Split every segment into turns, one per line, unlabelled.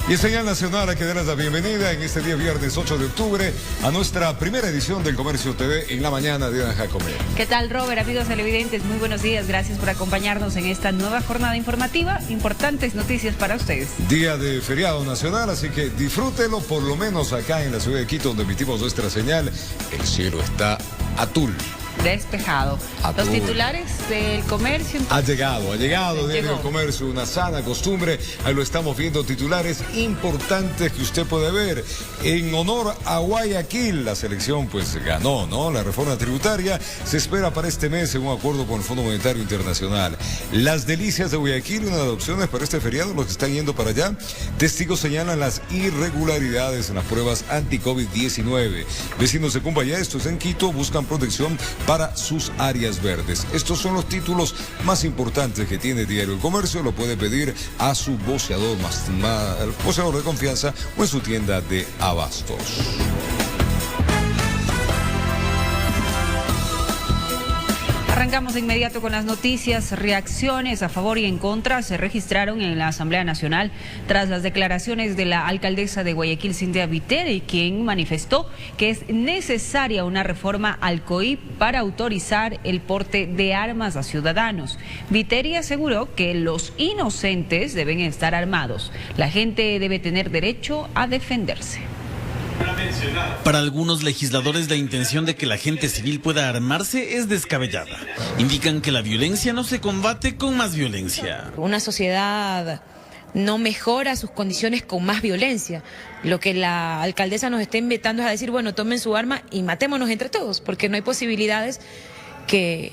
Y en señal nacional hay que darles la bienvenida en este día viernes 8 de octubre a nuestra primera edición del Comercio TV en la mañana de Jacomé.
¿Qué tal, Robert? Amigos televidentes, muy buenos días. Gracias por acompañarnos en esta nueva jornada informativa. Importantes noticias para ustedes.
Día de feriado nacional, así que disfrútelo, por lo menos acá en la ciudad de Quito, donde emitimos nuestra señal. El cielo está azul.
Despejado. Los titulares del comercio.
Ha llegado Diario del Comercio, una sana costumbre. Ahí lo estamos viendo, titulares importantes que usted puede ver. En honor a Guayaquil, la selección pues ganó, ¿no? La reforma tributaria se espera para este mes en un acuerdo con el Fondo Monetario Internacional. Las delicias de Guayaquil, una de las opciones para este feriado, los que están yendo para allá. Testigos señalan las irregularidades en las pruebas anti-COVID-19. Vecinos de Cumbaya, estos en Quito, buscan protección para sus áreas verdes. Estos son los títulos más importantes que tiene Diario El Comercio. Lo puede pedir a su voceador voceador de confianza o en su tienda de abastos.
Arrancamos de inmediato con las noticias. Reacciones a favor y en contra se registraron en la Asamblea Nacional tras las declaraciones de la alcaldesa de Guayaquil, Cintia Viteri, quien manifestó que es necesaria una reforma al COIP para autorizar el porte de armas a ciudadanos. Viteri aseguró que los inocentes deben estar armados. La gente debe tener derecho a defenderse.
Para algunos legisladores, la intención de que la gente civil pueda armarse es descabellada. Indican que la violencia no se combate con más violencia.
Una sociedad no mejora sus condiciones con más violencia. Lo que la alcaldesa nos está invitando es a decir, bueno, tomen su arma y matémonos entre todos, porque no hay posibilidades que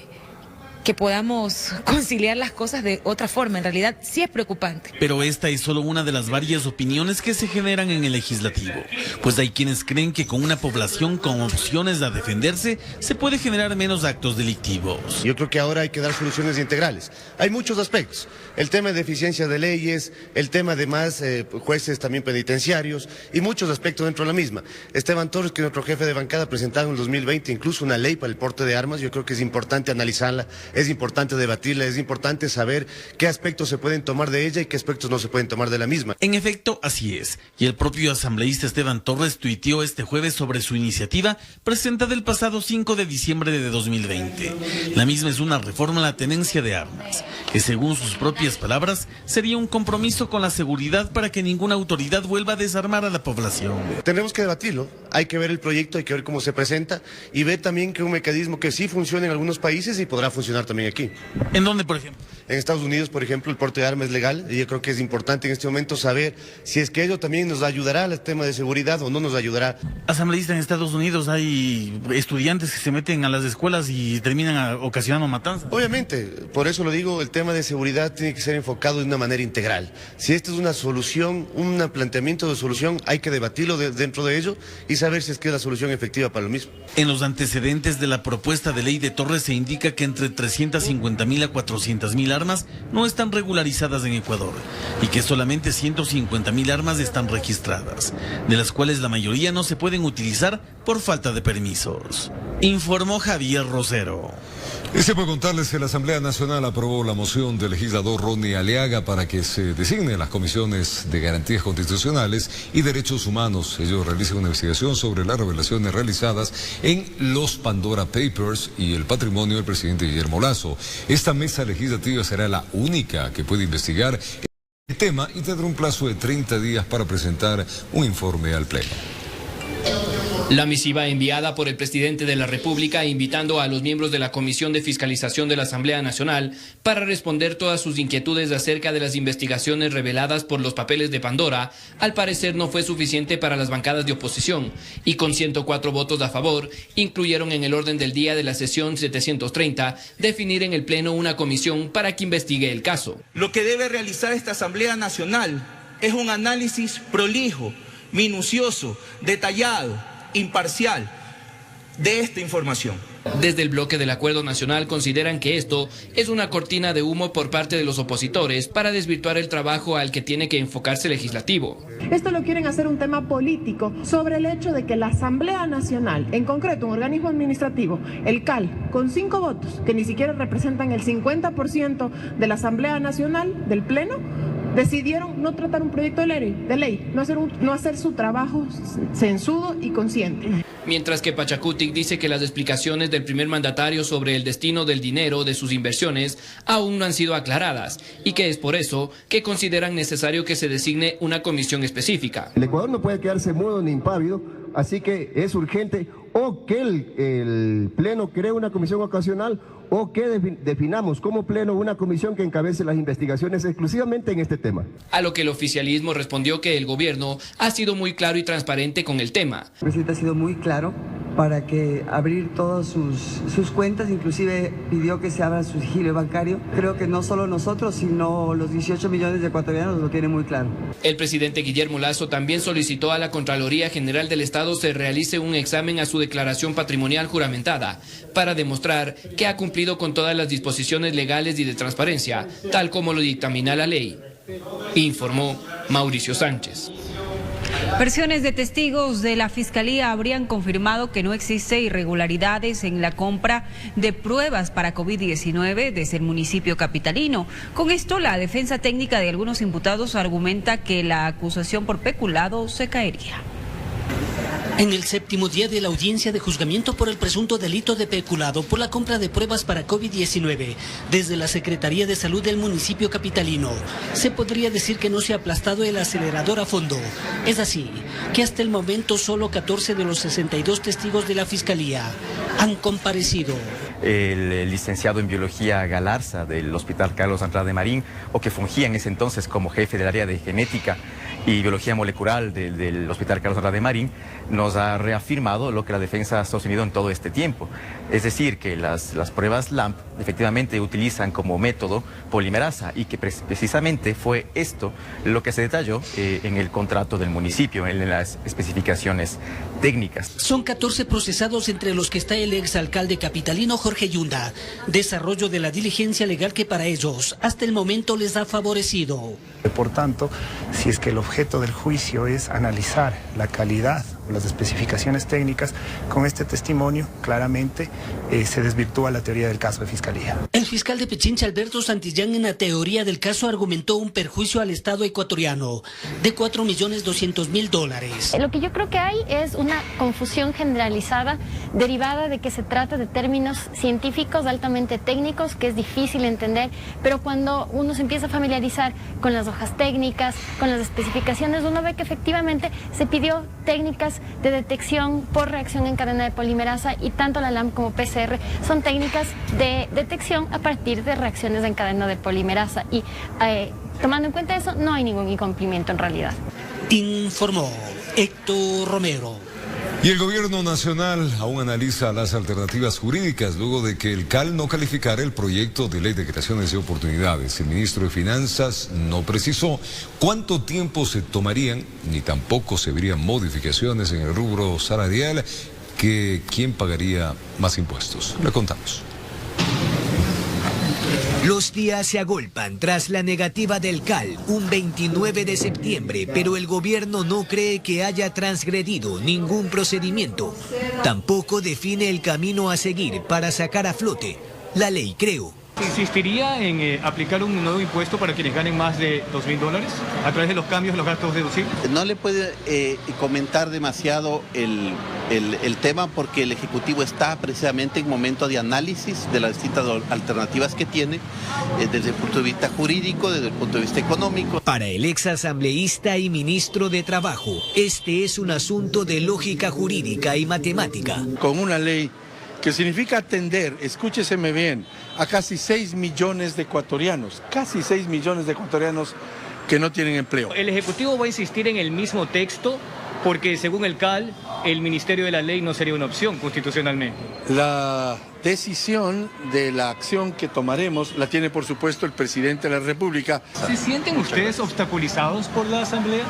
podamos conciliar las cosas de otra forma. En realidad sí es preocupante.
Pero esta es solo una de las varias opiniones que se generan en el legislativo, pues hay quienes creen que con una población con opciones a defenderse se puede generar menos actos delictivos.
Yo creo que ahora hay que dar soluciones integrales. Hay muchos aspectos. El tema de eficiencia de leyes, el tema de más jueces también penitenciarios y muchos aspectos dentro de la misma. Esteban Torres, que es nuestro jefe de bancada, presentado en el 2020 incluso una ley para el porte de armas. Yo creo que es importante analizarla. Es importante debatirla, es importante saber qué aspectos se pueden tomar de ella y qué aspectos no se pueden tomar de la misma.
En efecto, así es. Y el propio asambleísta Esteban Torres tuiteó este jueves sobre su iniciativa presentada el pasado 5 de diciembre de 2020. La misma es una reforma a la tenencia de armas, que según sus propias palabras, sería un compromiso con la seguridad para que ninguna autoridad vuelva a desarmar a la población.
Tenemos que debatirlo, hay que ver el proyecto, hay que ver cómo se presenta y ver también que un mecanismo que sí funciona en algunos países y podrá funcionar también aquí.
¿En dónde, por ejemplo?
En Estados Unidos, por ejemplo, el porte de armas es legal y yo creo que es importante en este momento saber si es que ello también nos ayudará al tema de seguridad o no nos ayudará.
Asambleísta, en Estados Unidos hay estudiantes que se meten a las escuelas y terminan ocasionando matanzas.
Obviamente, por eso lo digo, el tema de seguridad tiene que ser enfocado de una manera integral. Si esta es una solución, un planteamiento de solución, hay que debatirlo dentro de ello y saber si es que es la solución efectiva para lo mismo.
En los antecedentes de la propuesta de ley de Torres se indica que entre 350.000 a 400.000 armas no están regularizadas en Ecuador y que solamente 150.000 armas están registradas, de las cuales la mayoría no se pueden utilizar por falta de permisos. Informó Javier Rosero.
Y se puede contarles que la Asamblea Nacional aprobó la moción del legislador Ronnie Aliaga para que se designen las comisiones de garantías constitucionales y derechos humanos. Ellos realizan una investigación sobre las revelaciones realizadas en los Pandora Papers y el patrimonio del presidente Guillermo Lasso. Esta mesa legislativa será la única que puede investigar el tema y tendrá un plazo de 30 días para presentar un informe al Pleno.
La misiva enviada por el presidente de la República invitando a los miembros de la Comisión de Fiscalización de la Asamblea Nacional para responder todas sus inquietudes acerca de las investigaciones reveladas por los papeles de Pandora, al parecer no fue suficiente para las bancadas de oposición y con 104 votos a favor incluyeron en el orden del día de la sesión 730 definir en el Pleno una comisión para que investigue el caso.
Lo que debe realizar esta Asamblea Nacional es un análisis prolijo, minucioso, detallado, imparcial de esta información.
Desde el bloque del Acuerdo Nacional consideran que esto es una cortina de humo por parte de los opositores para desvirtuar el trabajo al que tiene que enfocarse el legislativo.
Esto lo quieren hacer un tema político sobre el hecho de que la Asamblea Nacional, en concreto un organismo administrativo, el CAL, con 5 votos, que ni siquiera representan el 50% de la Asamblea Nacional, del Pleno, decidieron no tratar un proyecto de ley, no hacer su trabajo censudo y consciente.
Mientras que Pachacutic dice que las explicaciones del primer mandatario sobre el destino del dinero de sus inversiones aún no han sido aclaradas y que es por eso que consideran necesario que se designe una comisión específica.
El Ecuador no puede quedarse mudo ni impávido, así que es urgente o que el Pleno cree una comisión ocasional o que definamos como Pleno una comisión que encabece las investigaciones exclusivamente en este tema.
A lo que el oficialismo respondió que el gobierno ha sido muy claro y transparente con el tema.
El presidente ha sido muy claro para que abrir todas sus cuentas, inclusive pidió que se abra su sigilo bancario. Creo que no solo nosotros, sino los 18 millones de ecuatorianos lo tienen muy claro.
El presidente Guillermo Lasso también solicitó a la Contraloría General del Estado se realice un examen a su declaración patrimonial juramentada para demostrar que ha cumplido con todas las disposiciones legales y de transparencia, tal como lo dictamina la ley, informó Mauricio Sánchez.
Versiones de testigos de la Fiscalía habrían confirmado que no existe irregularidades en la compra de pruebas para COVID-19 desde el municipio capitalino. Con esto, la defensa técnica de algunos imputados argumenta que la acusación por peculado se caería.
En el séptimo día de la audiencia de juzgamiento por el presunto delito de peculado por la compra de pruebas para COVID-19 desde la Secretaría de Salud del municipio capitalino, se podría decir que no se ha aplastado el acelerador a fondo. Es así que hasta el momento solo 14 de los 62 testigos de la Fiscalía han comparecido.
El licenciado en biología Galarza del Hospital Carlos Andrade Marín, o que fungía en ese entonces como jefe del área de genética y biología molecular del Hospital Carlos Andrade Marín, nos ha reafirmado lo que la defensa ha sostenido en todo este tiempo. Es decir, que las pruebas LAMP efectivamente utilizan como método polimerasa y que precisamente fue esto lo que se detalló en el contrato del municipio, en las especificaciones técnicas.
Son 14 procesados, entre los que está el exalcalde capitalino Jorge Yunda. Desarrollo de la diligencia legal que para ellos hasta el momento les ha favorecido.
Por tanto, si es que el objeto del juicio es analizar la calidad o las especificaciones técnicas, con este testimonio claramente se desvirtúa la teoría del caso de Fiscalía.
El fiscal de Pichincha, Alberto Santillán, en la teoría del caso argumentó un perjuicio al Estado ecuatoriano de $4.200.000.
Lo que yo creo que hay es una confusión generalizada derivada de que se trata de términos científicos altamente técnicos que es difícil entender, pero cuando uno se empieza a familiarizar con las hojas técnicas, con las especificaciones, uno ve que efectivamente se pidió técnicas de detección por reacción en cadena de polimerasa y tanto la LAMP como PCR son técnicas de detección a partir de reacciones en cadena de polimerasa y tomando en cuenta eso no hay ningún incumplimiento en realidad.
Informó Héctor Romero.
Y el gobierno nacional aún analiza las alternativas jurídicas luego de que el CAL no calificara el proyecto de ley de creaciones de oportunidades. El ministro de Finanzas no precisó cuánto tiempo se tomarían, ni tampoco se verían modificaciones en el rubro salarial, que quién pagaría más impuestos. Le contamos.
Los días se agolpan tras la negativa del CAL un 29 de septiembre, pero el gobierno no cree que haya transgredido ningún procedimiento. Tampoco define el camino a seguir para sacar a flote la ley, creo.
¿Insistiría en aplicar un nuevo impuesto para quienes ganen más de $2.000 a través de los cambios de los gastos deducibles?
No le puede comentar demasiado el tema porque el Ejecutivo está precisamente en momento de análisis de las distintas alternativas que tiene desde el punto de vista jurídico, desde el punto de vista económico.
Para el exasambleísta y ministro de Trabajo, este es un asunto de lógica jurídica y matemática.
Con una ley que significa atender, escúcheseme bien, a casi 6 millones de ecuatorianos, que no tienen empleo.
El Ejecutivo va a insistir en el mismo texto porque según el CAL, el Ministerio de la Ley no sería una opción constitucionalmente.
La decisión de la acción que tomaremos la tiene por supuesto el presidente de la República.
¿Se sienten ustedes obstaculizados por la Asamblea?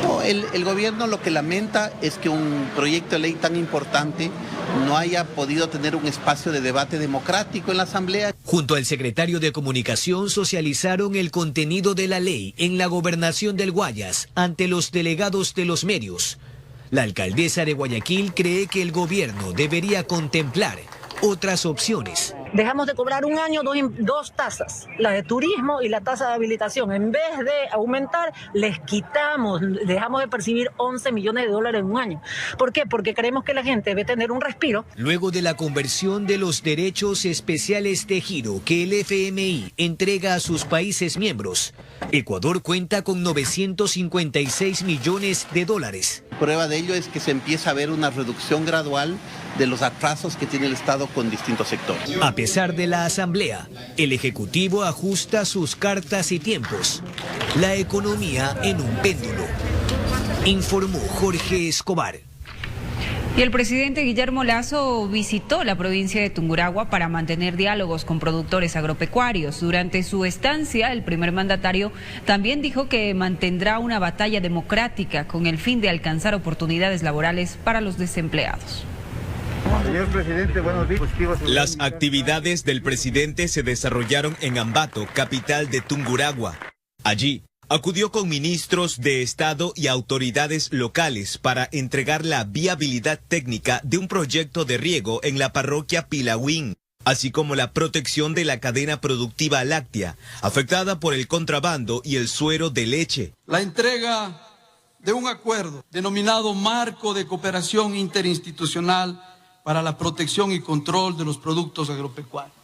No, el gobierno lo que lamenta es que un proyecto de ley tan importante no haya podido tener un espacio de debate democrático en la Asamblea.
Junto al secretario de Comunicación socializaron el contenido de la ley en la gobernación del Guayas ante los delegados de los medios. La alcaldesa de Guayaquil cree que el gobierno debería contemplar otras opciones.
dejamos de cobrar un año dos tasas, la de turismo y la tasa de habilitación. En vez de aumentar, les quitamos, dejamos de percibir 11 millones de dólares en un año. ¿Por qué? Porque creemos que la gente debe tener un respiro.
Luego de la conversión de los derechos especiales de giro que el FMI entrega a sus países miembros, Ecuador cuenta con 956 millones de dólares.
Prueba de ello es que se empieza a ver una reducción gradual de los atrasos que tiene el Estado con distintos sectores.
A pesar de la Asamblea, el Ejecutivo ajusta sus cartas y tiempos. La economía en un péndulo. Informó Jorge Escobar.
Y el presidente Guillermo Lasso visitó la provincia de Tungurahua para mantener diálogos con productores agropecuarios. Durante su estancia, el primer mandatario también dijo que mantendrá una batalla democrática con el fin de alcanzar oportunidades laborales para los desempleados.
Señor presidente, buenos días.
Las actividades del presidente se desarrollaron en Ambato, capital de Tungurahua. Allí acudió con ministros de Estado y autoridades locales para entregar la viabilidad técnica de un proyecto de riego en la parroquia Pilahuín, así como la protección de la cadena productiva láctea, afectada por el contrabando y el suero de leche.
La entrega de un acuerdo denominado Marco de Cooperación Interinstitucional para la protección y control de los productos agropecuarios.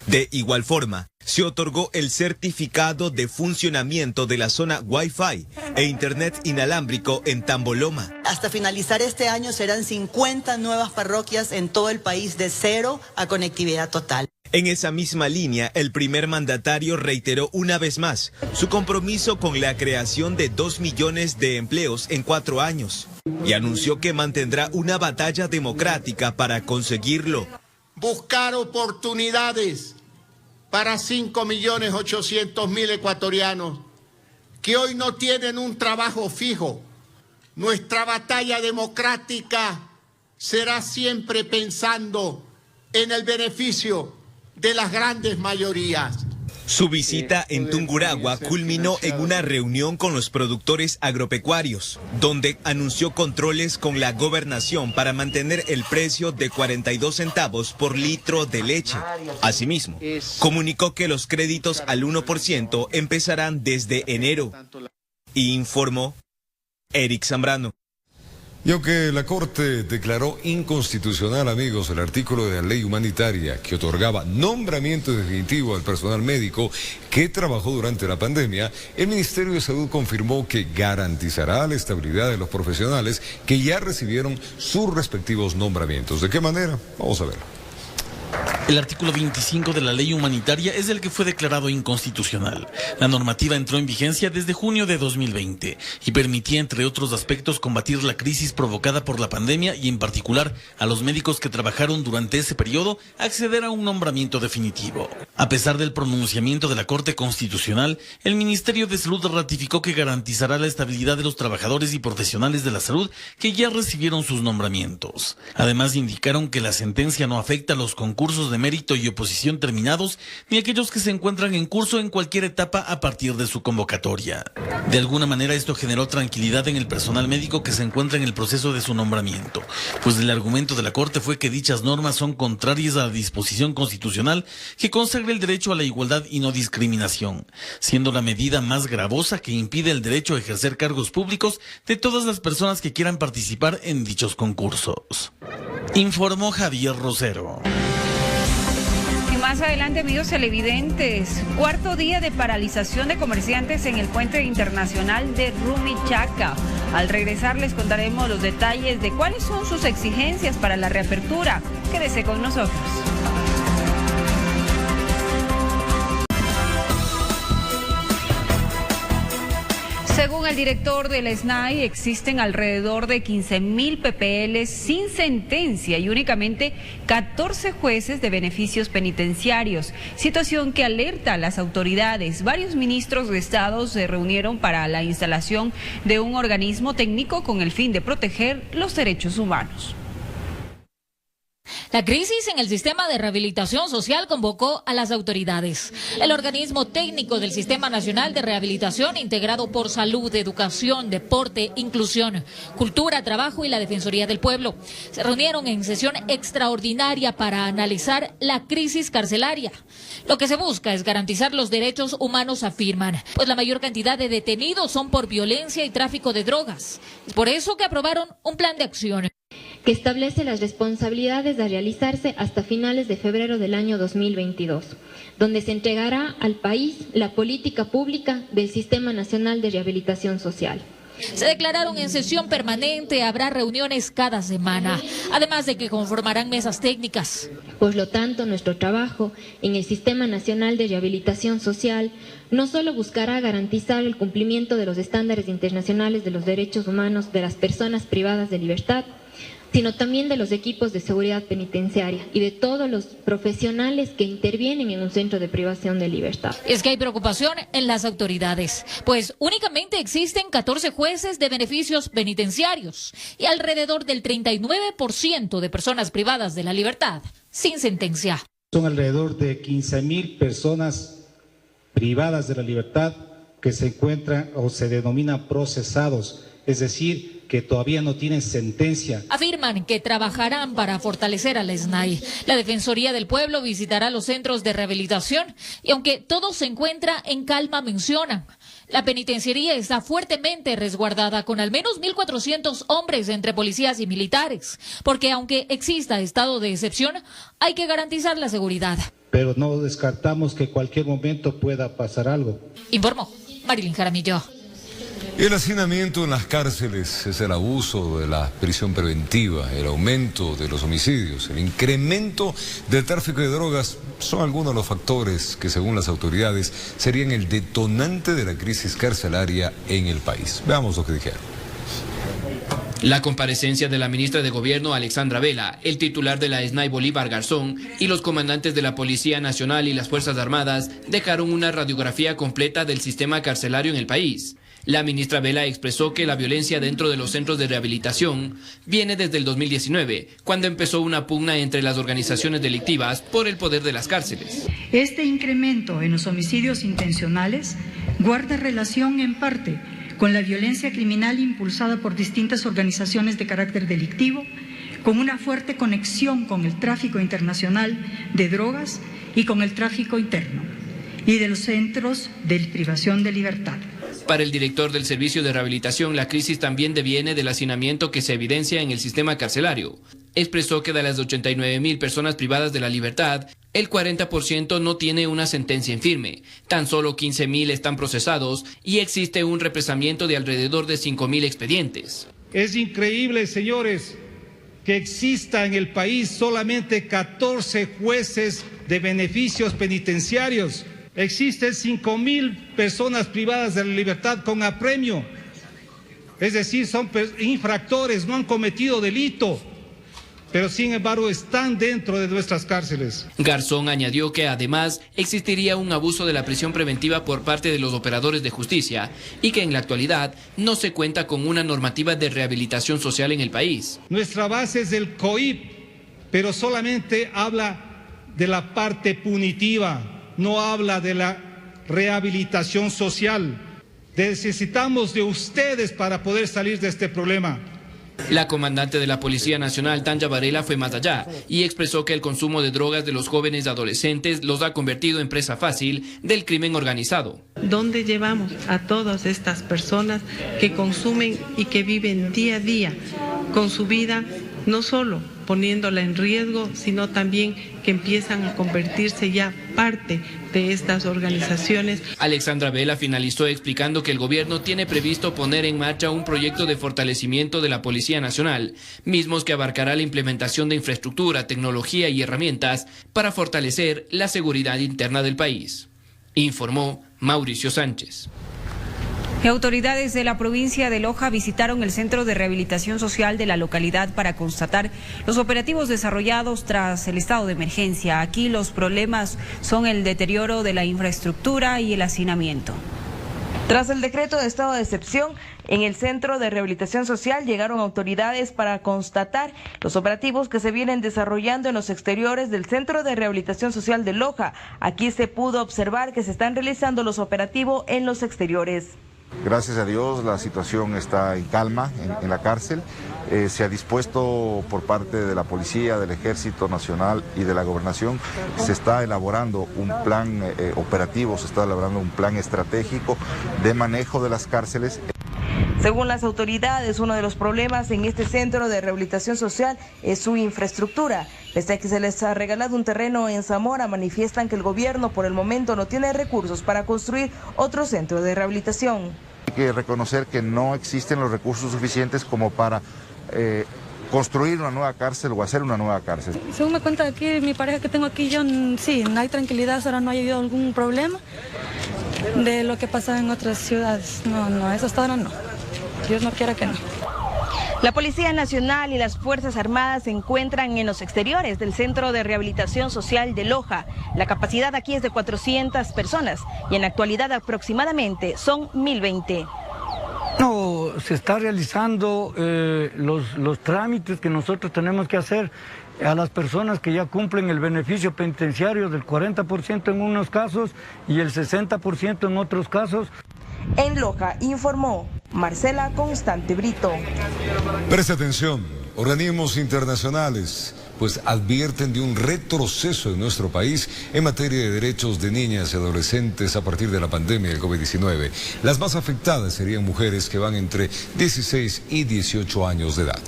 De igual forma, se otorgó el certificado de funcionamiento de la zona Wi-Fi e Internet inalámbrico en Tamboloma.
Hasta finalizar este año serán 50 nuevas parroquias en todo el país de 0 a conectividad total.
En esa misma línea, el primer mandatario reiteró una vez más su compromiso con la creación de 2 millones de empleos en 4 años y anunció que mantendrá una batalla democrática para conseguirlo.
Buscar oportunidades para 5.800.000 ecuatorianos que hoy no tienen un trabajo fijo. Nuestra batalla democrática será siempre pensando en el beneficio de las grandes mayorías.
Su visita en Tungurahua culminó en una reunión con los productores agropecuarios, donde anunció controles con la gobernación para mantener el precio de 42 centavos por litro de leche. Asimismo, comunicó que los créditos al 1% empezarán desde enero. Informó Eric Zambrano.
Y aunque la Corte declaró inconstitucional, amigos, el artículo de la ley humanitaria que otorgaba nombramiento definitivo al personal médico que trabajó durante la pandemia, el Ministerio de Salud confirmó que garantizará la estabilidad de los profesionales que ya recibieron sus respectivos nombramientos. ¿De qué manera? Vamos a ver.
El artículo 25 de la ley humanitaria es el que fue declarado inconstitucional. La normativa entró en vigencia desde junio de 2020 y permitía, entre otros aspectos, combatir la crisis provocada por la pandemia y, en particular, a los médicos que trabajaron durante ese periodo acceder a un nombramiento definitivo. A pesar del pronunciamiento de la Corte Constitucional, el Ministerio de Salud ratificó que garantizará la estabilidad de los trabajadores y profesionales de la salud que ya recibieron sus nombramientos. Además, indicaron que la sentencia no afecta a los concursos de mérito y oposición terminados, ni aquellos que se encuentran en curso en cualquier etapa a partir de su convocatoria. De alguna manera esto generó tranquilidad en el personal médico que se encuentra en el proceso de su nombramiento, pues el argumento de la Corte fue que dichas normas son contrarias a la disposición constitucional que consagra el derecho a la igualdad y no discriminación, siendo la medida más gravosa que impide el derecho a ejercer cargos públicos de todas las personas que quieran participar en dichos concursos. Informó Javier Rosero.
Más adelante, amigos televidentes, cuarto día de paralización de comerciantes en el puente internacional de Rumichaca. Al regresar les contaremos los detalles de cuáles son sus exigencias para la reapertura. Quédese con nosotros. Según el director del SNAI, existen alrededor de 15.000 PPL sin sentencia y únicamente 14 jueces de beneficios penitenciarios, situación que alerta a las autoridades. Varios ministros de Estado se reunieron para la instalación de un organismo técnico con el fin de proteger los derechos humanos.
La crisis en el sistema de rehabilitación social convocó a las autoridades. El organismo técnico del Sistema Nacional de Rehabilitación, integrado por Salud, Educación, Deporte, Inclusión, Cultura, Trabajo y la Defensoría del Pueblo, se reunieron en sesión extraordinaria para analizar la crisis carcelaria. Lo que se busca es garantizar los derechos humanos, afirman, pues la mayor cantidad de detenidos son por violencia y tráfico de drogas. Es por eso que aprobaron un plan de acción
que establece las responsabilidades a realizarse hasta finales de febrero del año 2022, donde se entregará al país la política pública del Sistema Nacional de Rehabilitación Social.
Se declararon en sesión permanente, habrá reuniones cada semana, además de que conformarán mesas técnicas.
Por lo tanto, nuestro trabajo en el Sistema Nacional de Rehabilitación Social no solo buscará garantizar el cumplimiento de los estándares internacionales de los derechos humanos de las personas privadas de libertad, sino también de los equipos de seguridad penitenciaria y de todos los profesionales que intervienen en un centro de privación de libertad.
Es que hay preocupación en las autoridades, pues únicamente existen 14 jueces de beneficios penitenciarios y alrededor del 39% de personas privadas de la libertad sin sentencia.
Son alrededor de 15.000 personas privadas de la libertad que se encuentran o se denominan procesados, es decir, que todavía no tienen sentencia.
Afirman que trabajarán para fortalecer a la SNAI. La Defensoría del Pueblo visitará los centros de rehabilitación y aunque todo se encuentra en calma, mencionan, la penitenciaría está fuertemente resguardada con al menos 1.400 hombres entre policías y militares, porque aunque exista estado de excepción, hay que garantizar la seguridad.
Pero no descartamos que en cualquier momento pueda pasar algo.
Informó Marilyn Jaramillo.
El hacinamiento en las cárceles es el abuso de la prisión preventiva, el aumento de los homicidios, el incremento del tráfico de drogas son algunos de los factores que, según las autoridades, serían el detonante de la crisis carcelaria en el país. Veamos lo que dijeron.
La comparecencia de la ministra de Gobierno, Alexandra Vela, el titular de la SNAI, Bolívar Garzón, y los comandantes de la Policía Nacional y las Fuerzas Armadas dejaron una radiografía completa del sistema carcelario en el país. La ministra Vela expresó que la violencia dentro de los centros de rehabilitación viene desde el 2019, cuando empezó una pugna entre las organizaciones delictivas por el poder de las cárceles.
Este incremento en los homicidios intencionales guarda relación en parte con la violencia criminal impulsada por distintas organizaciones de carácter delictivo, con una fuerte conexión con el tráfico internacional de drogas y con el tráfico interno, y de los centros de privación de libertad.
Para el director del Servicio de Rehabilitación, la crisis también deviene del hacinamiento que se evidencia en el sistema carcelario. Expresó que de las 89.000 personas privadas de la libertad, el 40% no tiene una sentencia en firme, tan solo 15.000 están procesados y existe un represamiento de alrededor de 5.000 expedientes.
Es increíble, señores, que exista en el país solamente 14 jueces de beneficios penitenciarios. Existen 5.000 personas privadas de la libertad con apremio, es decir, son infractores, no han cometido delito, pero sin embargo están dentro de nuestras cárceles.
Garzón añadió que además existiría un abuso de la prisión preventiva por parte de los operadores de justicia y que en la actualidad no se cuenta con una normativa de rehabilitación social en el país.
Nuestra base es el COIP, pero solamente habla de la parte punitiva. No habla de la rehabilitación social. Necesitamos de ustedes para poder salir de este problema.
La comandante de la Policía Nacional, Tanya Varela, fue más allá y expresó que el consumo de drogas de los jóvenes y adolescentes los ha convertido en presa fácil del crimen organizado.
¿Dónde llevamos a todas estas personas que consumen y que viven día a día con su vida, no solo poniéndola en riesgo, sino también que empiezan a convertirse ya parte de estas organizaciones?
Alexandra Vela finalizó explicando que el gobierno tiene previsto poner en marcha un proyecto de fortalecimiento de la Policía Nacional, mismos que abarcará la implementación de infraestructura, tecnología y herramientas para fortalecer la seguridad interna del país. Informó Mauricio Sánchez.
Autoridades de la provincia de Loja visitaron el Centro de Rehabilitación Social de la localidad para constatar los operativos desarrollados tras el estado de emergencia. Aquí los problemas son el deterioro de la infraestructura y el hacinamiento.
Tras el decreto de estado de excepción, en el Centro de Rehabilitación Social llegaron autoridades para constatar los operativos que se vienen desarrollando en los exteriores del Centro de Rehabilitación Social de Loja. Aquí se pudo observar que se están realizando los operativos en los exteriores.
Gracias a Dios la situación está en calma en la cárcel. Se ha dispuesto por parte de la Policía, del Ejército Nacional y de la Gobernación, se está elaborando un plan operativo, se está elaborando un plan estratégico de manejo de las cárceles.
Según las autoridades, uno de los problemas en este centro de rehabilitación social es su infraestructura. Pese a que se les ha regalado un terreno en Zamora, manifiestan que el gobierno por el momento no tiene recursos para construir otro centro de rehabilitación.
Hay que reconocer que no existen los recursos suficientes como para construir una nueva cárcel o hacer una nueva cárcel.
Según me cuenta aquí mi pareja que tengo aquí, yo sí, no hay tranquilidad, ahora no ha habido algún problema de lo que pasa en otras ciudades. No, eso hasta ahora no. Dios no quiera que no.
La Policía Nacional y las Fuerzas Armadas se encuentran en los exteriores del Centro de Rehabilitación Social de Loja. La capacidad aquí es de 400 personas y en la actualidad aproximadamente son 1020.
No, se está realizando los trámites que nosotros tenemos que hacer a las personas que ya cumplen el beneficio penitenciario del 40% en unos casos y el 60% en otros casos.
En Loja informó Marcela Constante Brito.
Presta atención, organismos internacionales pues advierten de un retroceso en nuestro país en materia de derechos de niñas y adolescentes a partir de la pandemia del COVID-19. Las más afectadas serían mujeres que van entre 16 y 18 años de edad.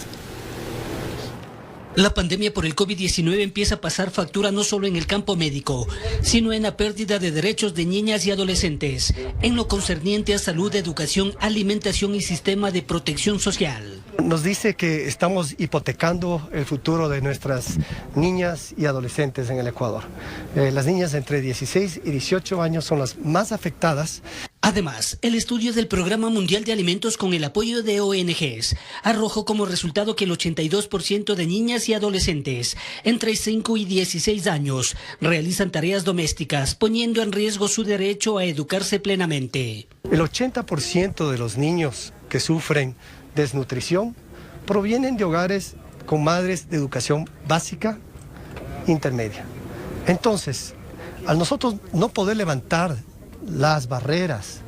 La pandemia por el COVID-19 empieza a pasar factura no solo en el campo médico, sino en la pérdida de derechos de niñas y adolescentes, en lo concerniente a salud, educación, alimentación y sistema de protección social.
Nos dice que estamos hipotecando el futuro de nuestras niñas y adolescentes en el Ecuador. Las niñas entre 16 y 18 años son las más afectadas.
Además, el estudio del Programa Mundial de Alimentos con el apoyo de ONGs arrojó como resultado que el 82% de niñas y adolescentes entre 5 y 16 años realizan tareas domésticas, poniendo en riesgo su derecho a educarse plenamente.
El 80% de los niños que sufren desnutrición provienen de hogares con madres de educación básica intermedia. Entonces, al nosotros no poder levantar las barreras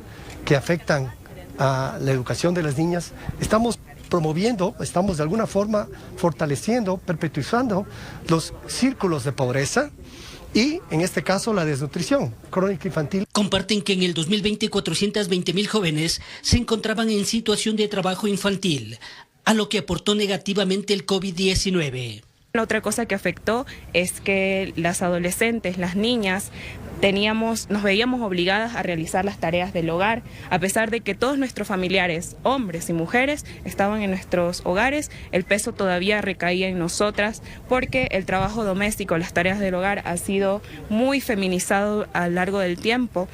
que afectan a la educación de las niñas, estamos promoviendo, estamos de alguna forma fortaleciendo, perpetuando los círculos de pobreza y, en este caso, la desnutrición crónica infantil.
Comparten que en el 2020 420,000 jóvenes se encontraban en situación de trabajo infantil, a lo que aportó negativamente el COVID-19.
La otra cosa que afectó es que las adolescentes, las niñas, nos veíamos obligadas a realizar las tareas del hogar, a pesar de que todos nuestros familiares, hombres y mujeres, estaban en nuestros hogares, el peso todavía recaía en nosotras, porque el trabajo doméstico, las tareas del hogar, ha sido muy feminizado a lo largo del tiempo.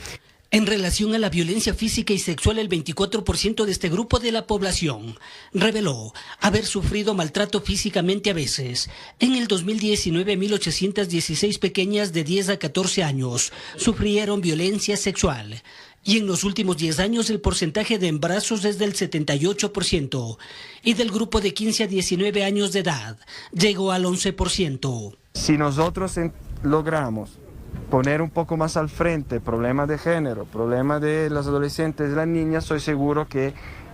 En relación a la violencia física y sexual, el 24% de este grupo de la población reveló haber sufrido maltrato físicamente a veces. En el 2019, 1.816 pequeñas de 10 a 14 años sufrieron violencia sexual. Y en los últimos 10 años el porcentaje de embarazos es del 78%. Y del grupo de 15 a 19 años de edad llegó al 11%.
Si nosotros logramos poner un poco más al frente problemas de género, problemas de las adolescentes y las niñas, estoy seguro que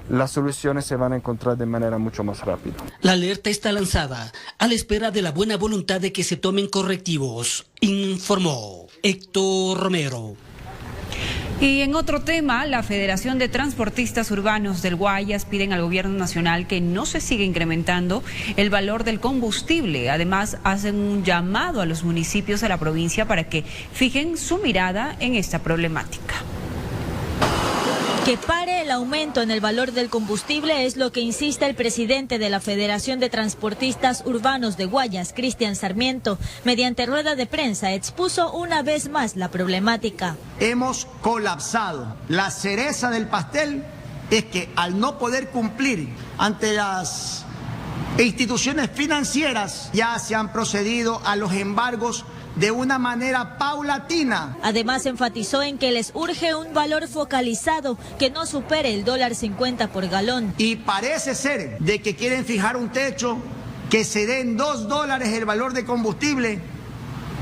las soluciones se van a encontrar de manera mucho más rápida.
La alerta está lanzada a la espera de la buena voluntad de que se tomen correctivos, informó Héctor Romero.
Y en otro tema, la Federación de Transportistas Urbanos del Guayas piden al gobierno nacional que no se siga incrementando el valor del combustible. Además, hacen un llamado a los municipios de la provincia para que fijen su mirada en esta problemática.
Que pare el aumento en el valor del combustible es lo que insiste el presidente de la Federación de Transportistas Urbanos de Guayas, Cristian Sarmiento. Mediante rueda de prensa expuso una vez más la problemática.
Hemos colapsado. La cereza del pastel es que al no poder cumplir ante las instituciones financieras ya se han procedido a los embargos de una manera paulatina.
Además, enfatizó en que les urge un valor focalizado que no supere el $1.50 por galón.
Y parece ser de que quieren fijar un techo que se dé en $2 el valor de combustible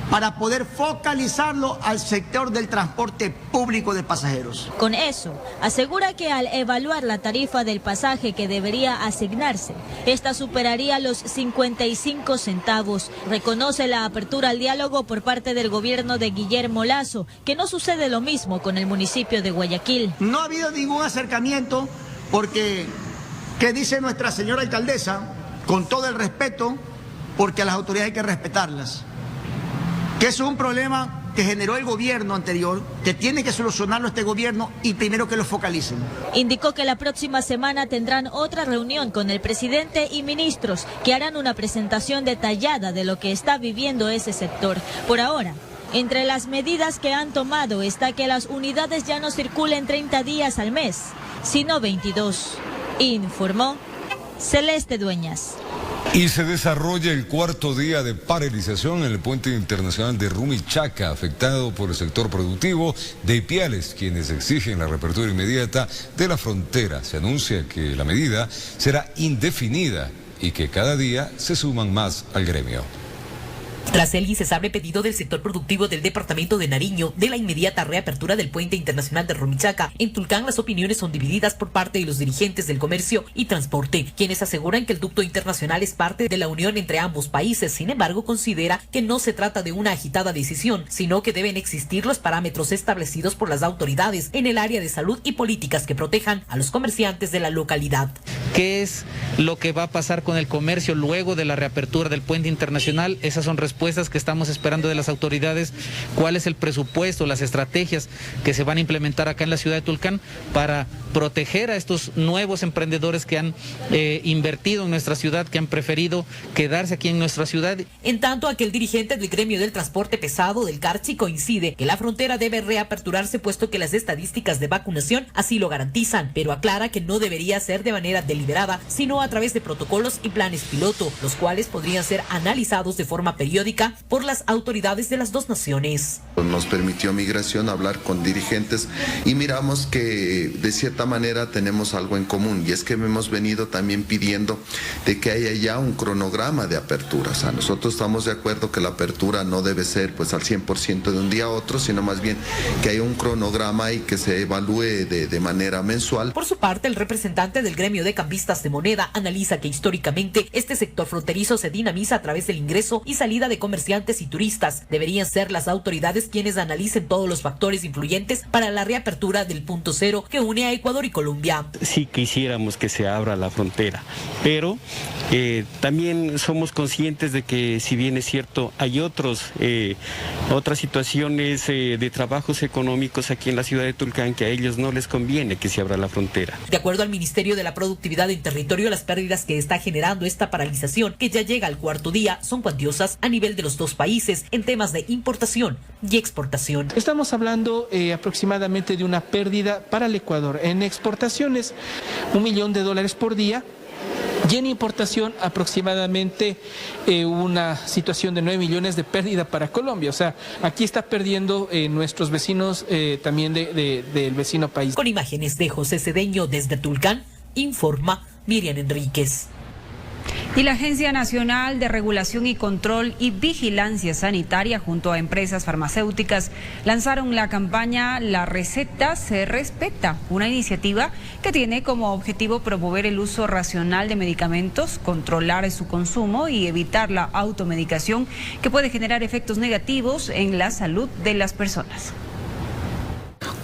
para poder focalizarlo al sector del transporte público de pasajeros.
Con eso, asegura que al evaluar la tarifa del pasaje que debería asignarse, esta superaría los 55 centavos. Reconoce la apertura al diálogo por parte del gobierno de Guillermo Lasso, que no sucede lo mismo con el municipio de Guayaquil.
No ha habido ningún acercamiento porque, ¿qué dice nuestra señora alcaldesa? Con todo el respeto, porque a las autoridades hay que respetarlas. Que es un problema que generó el gobierno anterior, que tiene que solucionarlo este gobierno y primero que lo focalicen.
Indicó que la próxima semana tendrán otra reunión con el presidente y ministros que harán una presentación detallada de lo que está viviendo ese sector. Por ahora, entre las medidas que han tomado está que las unidades ya no circulen 30 días al mes, sino 22, informó Celeste Dueñas.
Y se desarrolla el cuarto día de paralización en el puente internacional de Rumichaca, afectado por el sector productivo de Ipiales, quienes exigen la reapertura inmediata de la frontera. Se anuncia que la medida será indefinida y que cada día se suman más al gremio.
Tras el incesable pedido del sector productivo del departamento de Nariño de la inmediata reapertura del puente internacional de Rumichaca, en Tulcán las opiniones son divididas por parte de los dirigentes del comercio y transporte, quienes aseguran que el ducto internacional es parte de la unión entre ambos países. Sin embargo, considera que no se trata de una agitada decisión, sino que deben existir los parámetros establecidos por las autoridades en el área de salud y políticas que protejan a los comerciantes de la localidad.
¿Qué es lo que va a pasar con el comercio luego de la reapertura del puente internacional? Esas son respuestas que estamos esperando de las autoridades. ¿Cuál es el presupuesto, las estrategias que se van a implementar acá en la ciudad de Tulcán para proteger a estos nuevos emprendedores que han invertido en nuestra ciudad, que han preferido quedarse aquí en nuestra ciudad?
En tanto, aquel dirigente del gremio del transporte pesado del Carchi coincide que la frontera debe reaperturarse puesto que las estadísticas de vacunación así lo garantizan, pero aclara que no debería ser de manera deliberada, sino a través de protocolos y planes piloto, los cuales podrían ser analizados de forma periódica por las autoridades de las dos naciones.
Nos permitió Migración hablar con dirigentes y miramos que de cierta manera tenemos algo en común, y es que hemos venido también pidiendo de que haya ya un cronograma de apertura. O sea, nosotros estamos de acuerdo que la apertura no debe ser pues al 100% de un día a otro, sino más bien que haya un cronograma y que se evalúe de manera mensual.
Por su parte, el representante del gremio de cambistas de moneda analiza que históricamente este sector fronterizo se dinamiza a través del ingreso y salida de comerciantes y turistas. Deberían ser las autoridades quienes analicen todos los factores influyentes para la reapertura del punto cero que une a Ecuador y Colombia.
Sí quisiéramos que se abra la frontera, pero también somos conscientes de que, si bien es cierto, hay otras situaciones de trabajos económicos aquí en la ciudad de Tulcán que a ellos no les conviene que se abra la frontera.
De acuerdo al Ministerio de la Productividad en Territorio, las pérdidas que está generando esta paralización, que ya llega al cuarto día, son cuantiosas a nivel de los dos países en temas de importación y exportación.
Estamos hablando aproximadamente de una pérdida para el Ecuador en exportaciones, $1 millón por día. Y en importación aproximadamente una situación de 9 millones de pérdida para Colombia. O sea, aquí está perdiendo nuestros vecinos también del vecino país.
Con imágenes de José Cedeño desde Tulcán, informa Miriam Enríquez.
Y la Agencia Nacional de Regulación y Control y Vigilancia Sanitaria junto a empresas farmacéuticas lanzaron la campaña La Receta se Respeta, una iniciativa que tiene como objetivo promover el uso racional de medicamentos, controlar su consumo y evitar la automedicación que puede generar efectos negativos en la salud de las personas.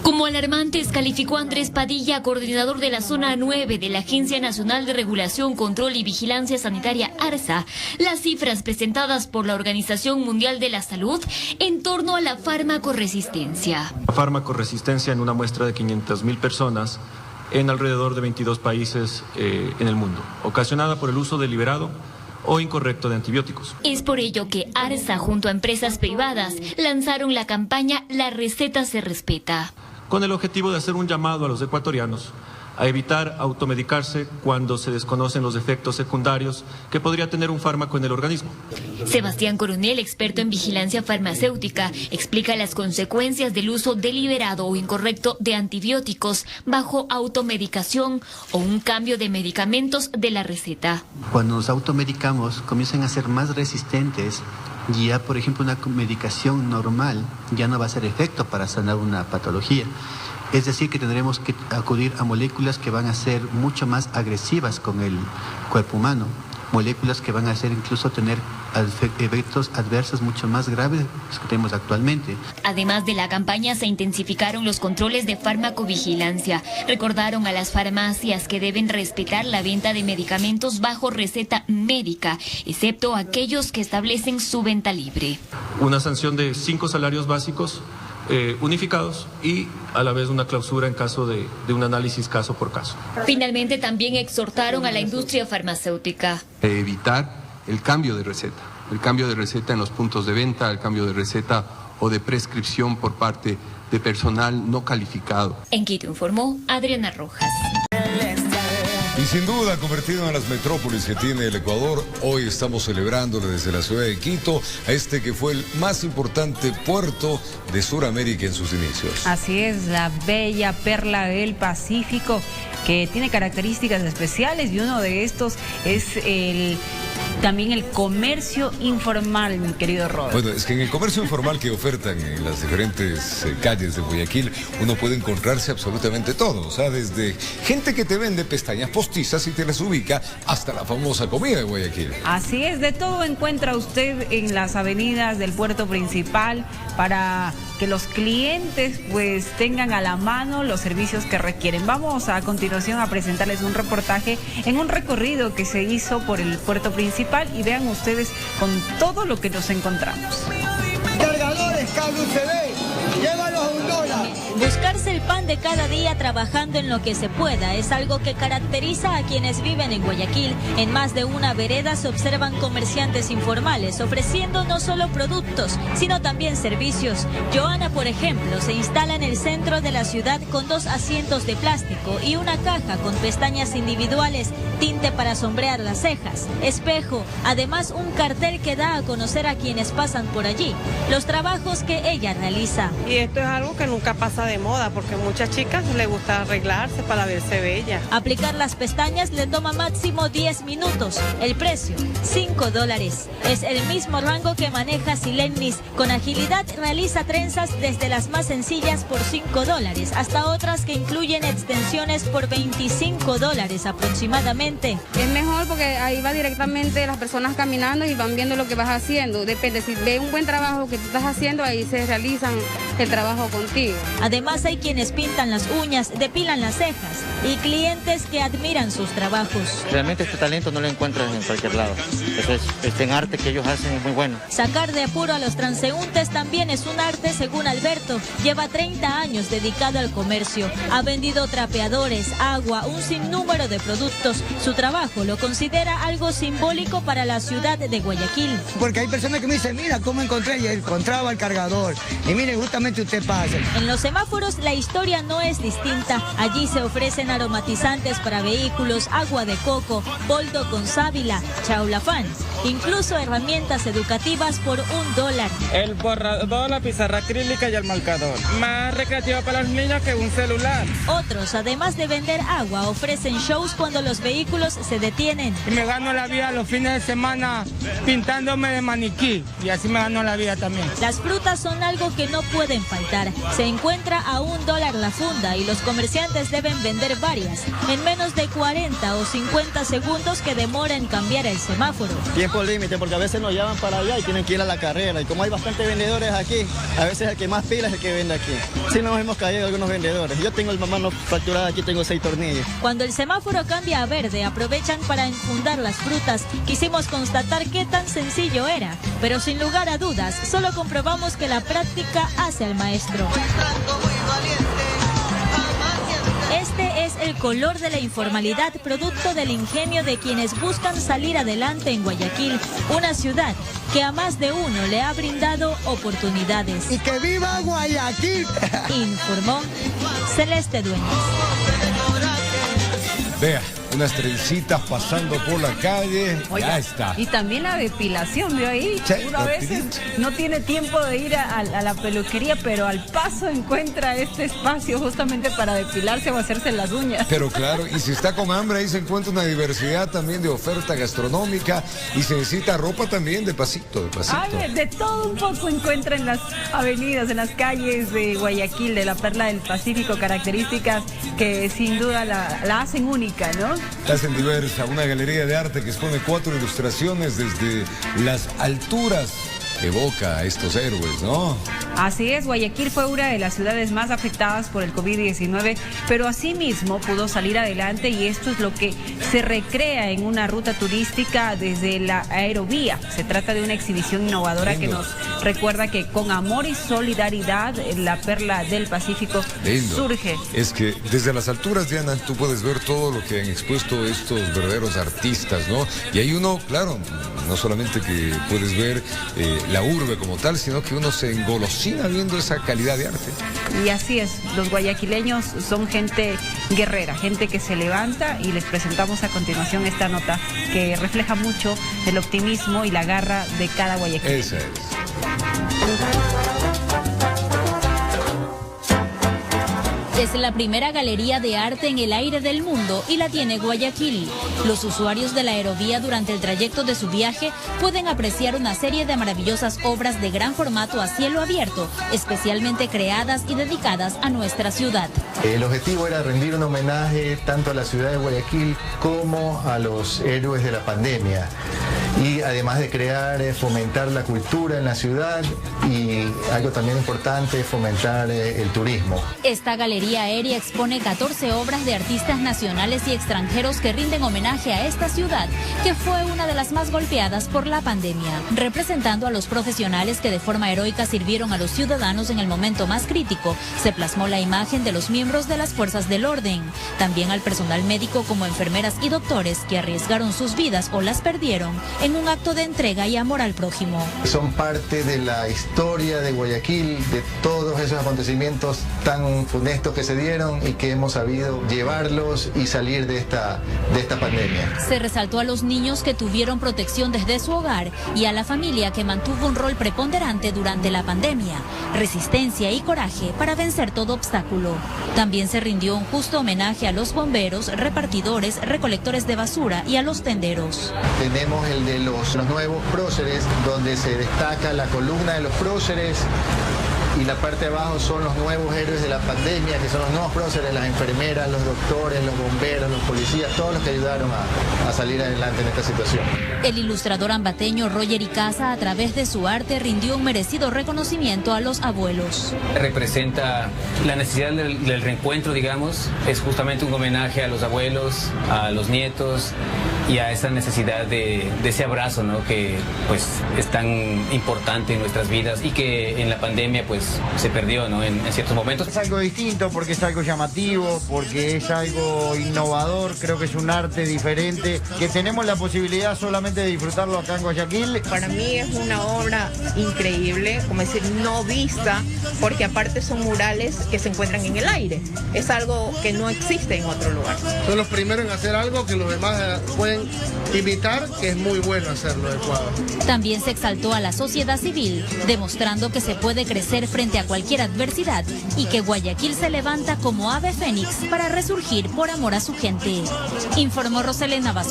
Como alarmantes calificó Andrés Padilla, coordinador de la Zona 9 de la Agencia Nacional de Regulación, Control y Vigilancia Sanitaria, ARSA, las cifras presentadas por la Organización Mundial de la Salud en torno a la farmacoresistencia.
La farmacoresistencia en una muestra de 500.000 personas en alrededor de 22 países en el mundo, ocasionada por el uso deliberado o incorrecto de antibióticos.
Es por ello que ARSA junto a empresas privadas lanzaron la campaña La Receta se Respeta,
con el objetivo de hacer un llamado a los ecuatorianos a evitar automedicarse cuando se desconocen los efectos secundarios que podría tener un fármaco en el organismo.
Sebastián Coronel, experto en vigilancia farmacéutica, explica las consecuencias del uso deliberado o incorrecto de antibióticos bajo automedicación o un cambio de medicamentos de la receta.
Cuando nos automedicamos, comienzan a ser más resistentes. Ya, por ejemplo, una medicación normal ya no va a hacer efecto para sanar una patología. Es decir, que tendremos que acudir a moléculas que van a ser mucho más agresivas con el cuerpo humano, moléculas que van a hacer incluso tener efectos adversos mucho más graves que tenemos actualmente.
Además de la campaña, se intensificaron los controles de farmacovigilancia. Recordaron a las farmacias que deben respetar la venta de medicamentos bajo receta médica, excepto aquellos que establecen su venta libre.
Una sanción de 5 salarios básicos unificados y a la vez una clausura en caso de un análisis caso por caso.
Finalmente, también exhortaron a la industria farmacéutica.
Evitar el cambio de receta en los puntos de venta, el cambio de receta o de prescripción por parte de personal no calificado.
En Quito informó Adriana Rojas.
Y sin duda, convertido en las metrópolis que tiene el Ecuador, hoy estamos celebrándole desde la ciudad de Quito a este que fue el más importante puerto de Sudamérica en sus inicios.
Así es, la bella perla del Pacífico, que tiene características especiales, y uno de estos es también el comercio informal, mi querido Robert.
Bueno, es que en el comercio informal que ofertan en las diferentes calles de Guayaquil, uno puede encontrarse absolutamente todo. O sea, desde gente que te vende pestañas postizas y te las ubica, hasta la famosa comida de Guayaquil.
Así es, de todo encuentra usted en las avenidas del puerto principal para que los clientes pues tengan a la mano los servicios que requieren. Vamos a continuación a presentarles un reportaje en un recorrido que se hizo por el puerto principal, y vean ustedes con todo lo que nos encontramos.
Cargadores cable UCB, llévalos a $1.
Buscarse el pan de cada día trabajando en lo que se pueda es algo que caracteriza a quienes viven en Guayaquil. En más de una vereda se observan comerciantes informales ofreciendo no solo productos, sino también servicios. Joana, por ejemplo, se instala en el centro de la ciudad con 2 asientos de plástico y una caja con pestañas individuales, tinte para sombrear las cejas, espejo, además un cartel que da a conocer a quienes pasan por allí los trabajos que ella realiza.
Y esto es algo que nunca pasa de moda, porque a muchas chicas les gusta arreglarse para verse bella.
Aplicar las pestañas le toma máximo 10 minutos. El precio, $5. Es el mismo rango que maneja Silenis. Con agilidad realiza trenzas desde las más sencillas por $5 hasta otras que incluyen extensiones por $25 aproximadamente.
Es mejor porque ahí va directamente las personas caminando y van viendo lo que vas haciendo. Depende, si ve un buen trabajo que tú estás haciendo, ahí se realizan el trabajo contigo.
Además hay quienes pintan las uñas, depilan las cejas y clientes que admiran sus trabajos.
Realmente este talento no lo encuentras en cualquier lado. Este arte que ellos hacen es muy bueno.
Sacar de apuro a los transeúntes también es un arte, según Alberto. Lleva 30 años dedicado al comercio. Ha vendido trapeadores, agua, un sinnúmero de productos. Su trabajo lo considera algo simbólico para la ciudad de Guayaquil.
Porque hay personas que me dicen, mira cómo encontré, y encontraba el cargador. Y mire, justamente usted pasa.
En los semáforos la historia no es distinta. Allí se ofrecen aromatizantes para vehículos, agua de coco, boldo con sábila, chaulafán, incluso herramientas educativas por $1.
El borrador, la pizarra acrílica y el marcador. Más recreativo para los niños que un celular.
Otros, además de vender agua, ofrecen shows cuando los vehículos se detienen.
Y me gano la vida los fines de semana pintándome de maniquí, y así me gano la vida también.
Las frutas son algo que no pueden faltar. Se encuentra a $1 la funda y los comerciantes deben vender varias en menos de 40 o 50 segundos que demora en cambiar el semáforo.
Tiempo límite, porque a veces nos llevan para allá y tienen que ir a la carrera. Y como hay bastantes vendedores aquí, a veces el que más pila es el que vende aquí. Sí nos hemos caído algunos vendedores. Yo tengo el mano fracturada, aquí tengo 6 tornillos.
Cuando el semáforo cambia a verde, aprovechan para enfundar las frutas. Quisimos constatar qué tan sencillo era, pero sin lugar a dudas, solo comprobamos que la práctica hace al maestro. Este es el color de la informalidad, producto del ingenio de quienes buscan salir adelante en Guayaquil, una ciudad que a más de uno le ha brindado oportunidades.
¡Y que viva Guayaquil!
Informó Celeste Dueñas.
Vea, unas trencitas pasando por la calle,
Oiga,
ya está.
Y también la depilación, ¿vio ahí?
Sí,
Uno a veces no tiene tiempo de ir a la peluquería, pero al paso encuentra este espacio justamente para depilarse o hacerse las uñas.
Pero claro, y si está con hambre, ahí se encuentra una diversidad también de oferta gastronómica y se necesita ropa también de pasito, de pasito.
De todo un poco encuentra en las avenidas, en las calles de Guayaquil, de la Perla del Pacífico, características que sin duda la hacen única, ¿no?
La hacen diversa, una galería de arte que expone 4 ilustraciones desde las alturas. Evoca a estos héroes, ¿no?
Así es, Guayaquil fue una de las ciudades más afectadas por el COVID-19, pero asimismo pudo salir adelante y esto es lo que se recrea en una ruta turística desde la aerovía. Se trata de una exhibición innovadora que nos recuerda que con amor y solidaridad la Perla del Pacífico surge.
Es que desde las alturas, Diana, tú puedes ver todo lo que han expuesto estos verdaderos artistas, ¿no? Y hay uno, claro, no solamente que puedes ver la urbe como tal, sino que uno se engolosina viendo esa calidad de arte.
Y así es, los guayaquileños son gente guerrera, gente que se levanta, y les presentamos a continuación esta nota que refleja mucho el optimismo y la garra de cada guayaquileño.
Esa es.
Es la primera galería de arte en el aire del mundo y la tiene Guayaquil. Los usuarios de la aerovía durante el trayecto de su viaje pueden apreciar una serie de maravillosas obras de gran formato a cielo abierto, especialmente creadas y dedicadas a nuestra ciudad.
El objetivo era rendir un homenaje tanto a la ciudad de Guayaquil como a los héroes de la pandemia. Y además de crear, fomentar la cultura en la ciudad y algo también importante, fomentar el turismo.
Esta galería aérea expone 14 obras de artistas nacionales y extranjeros que rinden homenaje a esta ciudad, que fue una de las más golpeadas por la pandemia, representando a los profesionales que de forma heroica sirvieron a los ciudadanos en el momento más crítico. Se plasmó la imagen de los miembros de las fuerzas del orden, también al personal médico como enfermeras y doctores que arriesgaron sus vidas o las perdieron en un acto de entrega y amor al prójimo.
Son parte de la historia de Guayaquil, de todos esos acontecimientos tan funestos que se dieron y que hemos sabido llevarlos y salir de esta pandemia.
Se resaltó a los niños que tuvieron protección desde su hogar y a la familia que mantuvo un rol preponderante durante la pandemia, resistencia y coraje para vencer todo obstáculo. También se rindió un justo homenaje a los bomberos, repartidores, recolectores de basura y a los tenderos.
Tenemos el de los nuevos próceres, donde se destaca la columna de los próceres y la parte de abajo son los nuevos héroes de la pandemia, que son los nuevos próceres, las enfermeras, los doctores, los bomberos, los policías, todos los que ayudaron a salir adelante en esta situación.
El ilustrador ambateño Roger Icaza, a través de su arte, rindió un merecido reconocimiento a los abuelos.
Representa la necesidad del reencuentro, digamos, es justamente un homenaje a los abuelos, a los nietos y a esa necesidad de ese abrazo, ¿no? Que pues es tan importante en nuestras vidas y que en la pandemia pues se perdió, ¿no? en ciertos momentos.
Es algo distinto porque es algo llamativo, porque es algo innovador, creo que es un arte diferente, que tenemos la posibilidad solamente de disfrutarlo acá en Guayaquil.
Para mí es una obra increíble, como decir, no vista, porque aparte son murales que se encuentran en el aire. Es algo que no existe en otro lugar.
Son los primeros en hacer algo que los demás pueden imitar, que es muy bueno hacerlo adecuado.
También se exaltó a la sociedad civil, demostrando que se puede crecer frente a cualquier adversidad y que Guayaquil se levanta como ave fénix para resurgir por amor a su gente. Informó Roselena Vázquez.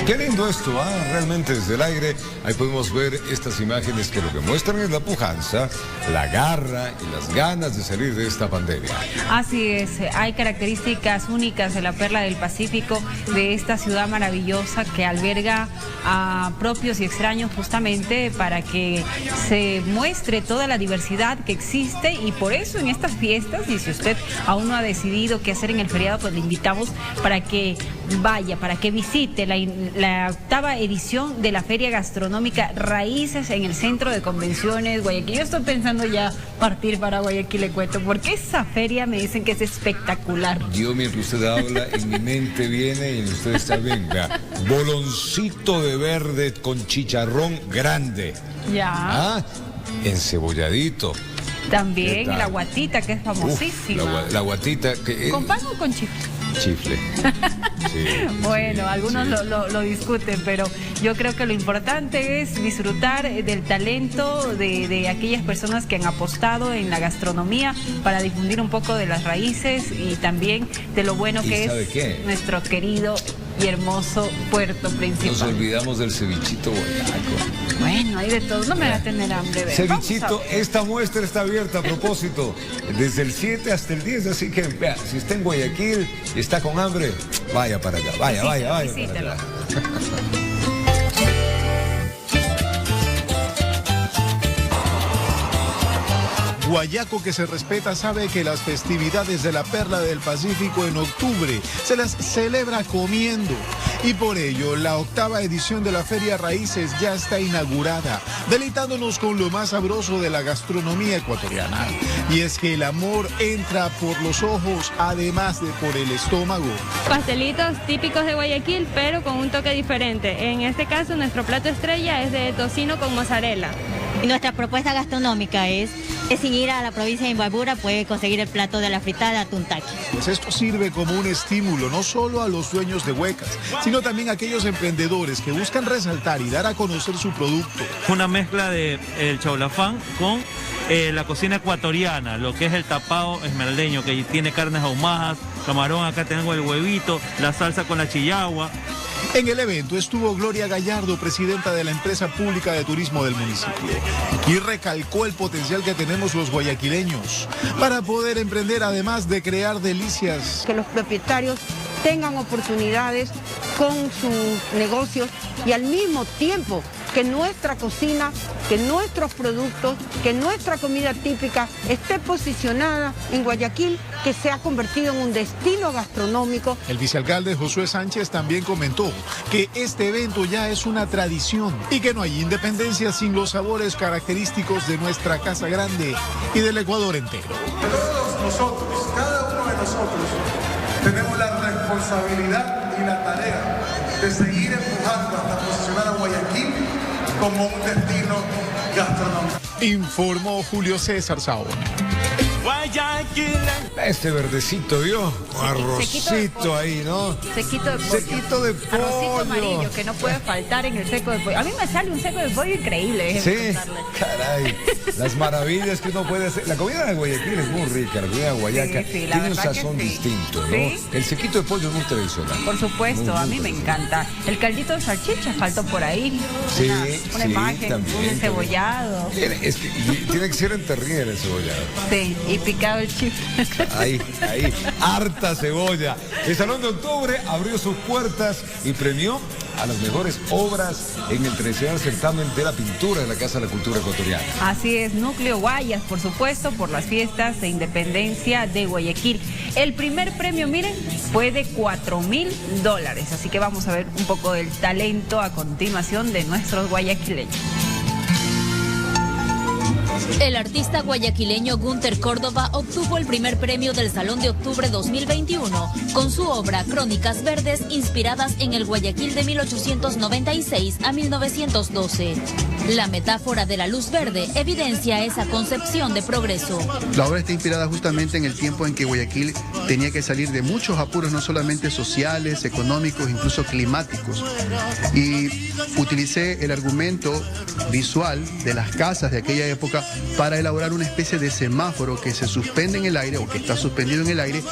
Qué lindo esto, realmente desde el aire, ahí podemos ver estas imágenes que lo que muestran es la pujanza, la garra y las ganas de salir de esta pandemia.
Así es, hay características únicas de la Perla del Pacífico, de esta ciudad maravillosa que alberga a propios y extraños justamente para que se muestre toda la diversidad que existe, y por eso en estas fiestas, y si usted aún no ha decidido qué hacer en el feriado, pues le invitamos para que vaya, para que visite la octava edición de la Feria Gastronómica Raíces en el Centro de Convenciones Guayaquil. Yo estoy pensando ya partir para Guayaquil, le cuento, porque esa feria me dicen que es espectacular.
Yo, mientras usted habla, en mi mente viene y usted está bien, vea, boloncito de verde con chicharrón grande.
Ya.
Encebolladito.
También la guatita, que es famosísima.
La guatita.
¿Con pan o con chifre?
chifle. Sí,
bueno, algunos lo discuten, pero yo creo que lo importante es disfrutar del talento de aquellas personas que han apostado en la gastronomía para difundir un poco de las raíces y también de lo bueno que es nuestro querido y hermoso puerto principal.
Nos olvidamos del cevichito guayaco.
Bueno, hay de todo, no me va a tener hambre.
Cevichito, esta muestra está abierta a propósito, desde el 7 hasta el 10, así que vea, si está en Guayaquil y está con hambre, vaya para allá, vaya para allá.
Guayaco que se respeta sabe que las festividades de la Perla del Pacífico en octubre se las celebra comiendo. Y por ello, la 8ª edición de la Feria Raíces ya está inaugurada, deleitándonos con lo más sabroso de la gastronomía ecuatoriana. Y es que el amor entra por los ojos, además de por el estómago.
Pastelitos típicos de Guayaquil, pero con un toque diferente. En este caso, nuestro plato estrella es de tocino con mozzarella.
Y nuestra propuesta gastronómica es sin ir a la provincia de Imbabura puede conseguir el plato de la fritada tuntaqui.
Pues esto sirve como un estímulo no solo a los dueños de huecas, sino también a aquellos emprendedores que buscan resaltar y dar a conocer su producto.
Una mezcla de el chaulafán con la cocina ecuatoriana, lo que es el tapado esmeraldeño, que tiene carnes ahumadas, camarón, acá tengo el huevito, la salsa con la chillagua.
En el evento estuvo Gloria Gallardo, presidenta de la empresa pública de turismo del municipio, y recalcó el potencial que tenemos los guayaquileños para poder emprender, además de crear delicias.
Que los propietarios tengan oportunidades con sus negocios y al mismo tiempo que nuestra cocina, que nuestros productos, que nuestra comida típica esté posicionada en Guayaquil, que se ha convertido en un destino gastronómico.
El vicealcalde Josué Sánchez también comentó que este evento ya es una tradición y que no hay independencia sin los sabores característicos de nuestra Casa Grande y del Ecuador entero.
Todos nosotros, cada uno de nosotros, tenemos la responsabilidad y la tarea de seguir empujando hasta posicionar a Guayaquil como un destino gastronómico.
Informó Julio César Saona.
Este verdecito, ¿vio? Arrocito ahí, ¿no?
Sequito de pollo.
Sequito de pollo.
Arrocito amarillo, que no puede faltar en el seco de pollo. A mí me sale un seco de pollo increíble.
Sí, caray. Las maravillas que uno puede hacer. La comida de Guayaquil es muy rica, la comida de Guayaca tiene un sazón distinto, ¿no? ¿Sí? El sequito de pollo es muy tradicional.
Por supuesto, a mí me encanta. El caldito de salchicha faltó por ahí.
Sí,
una imagen,
también,
un encebollado.
Es que tiene que ser en terrier el cebollado.
Sí, y picado el chip.
Ahí, harta cebolla. El Salón de Octubre abrió sus puertas y premió a las mejores obras en el tradicional certamen de la pintura de la Casa de la Cultura Ecuatoriana.
Así es, Núcleo Guayas, por supuesto, por las fiestas de independencia de Guayaquil. El primer premio, miren, fue de $4,000. Así que vamos a ver un poco del talento a continuación de nuestros guayaquileños.
El artista guayaquileño Gunter Córdoba obtuvo el primer premio del Salón de Octubre 2021 con su obra Crónicas Verdes, inspiradas en el Guayaquil de 1896 a 1912. La metáfora de la luz verde evidencia esa concepción de progreso.
La obra está inspirada justamente en el tiempo en que Guayaquil tenía que salir de muchos apuros, no solamente sociales, económicos, incluso climáticos. Y utilicé el argumento visual de las casas de aquella época para elaborar una especie de semáforo que se suspende en el aire o que está suspendido en el aire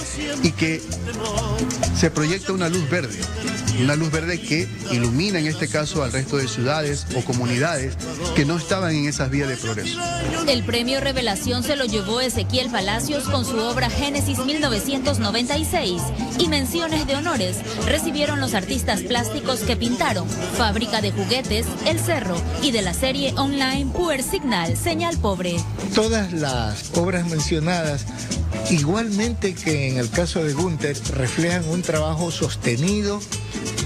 y que se proyecta una luz verde que ilumina en este caso al resto de ciudades o comunidades que no estaban en esas vías de progreso.
El premio Revelación se lo llevó Ezequiel Palacios con su obra Génesis 1996 y menciones de honores recibieron los artistas plásticos que pintaron Fábrica de Juguetes, El Cerro y de la serie online Puer Signal, Señal Pobre.
Todas las obras mencionadas, igualmente que en el caso de Gunter, reflejan un trabajo sostenido,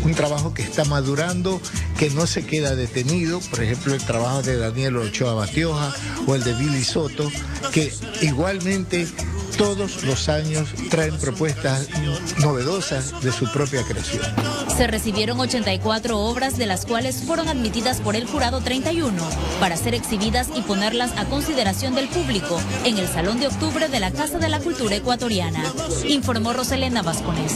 un trabajo que está madurando, que no se queda detenido. Por ejemplo, el trabajo de Daniel Ochoa Batioja o el de Billy Soto, que igualmente todos los años traen propuestas novedosas de su propia creación.
Se recibieron 84 obras, de las cuales fueron admitidas por el jurado 31 para ser exhibidas y ponerlas a consideración del público en el Salón de Octubre de la Casa de la Cultura Ecuatoriana, informó Roselena Vasconés.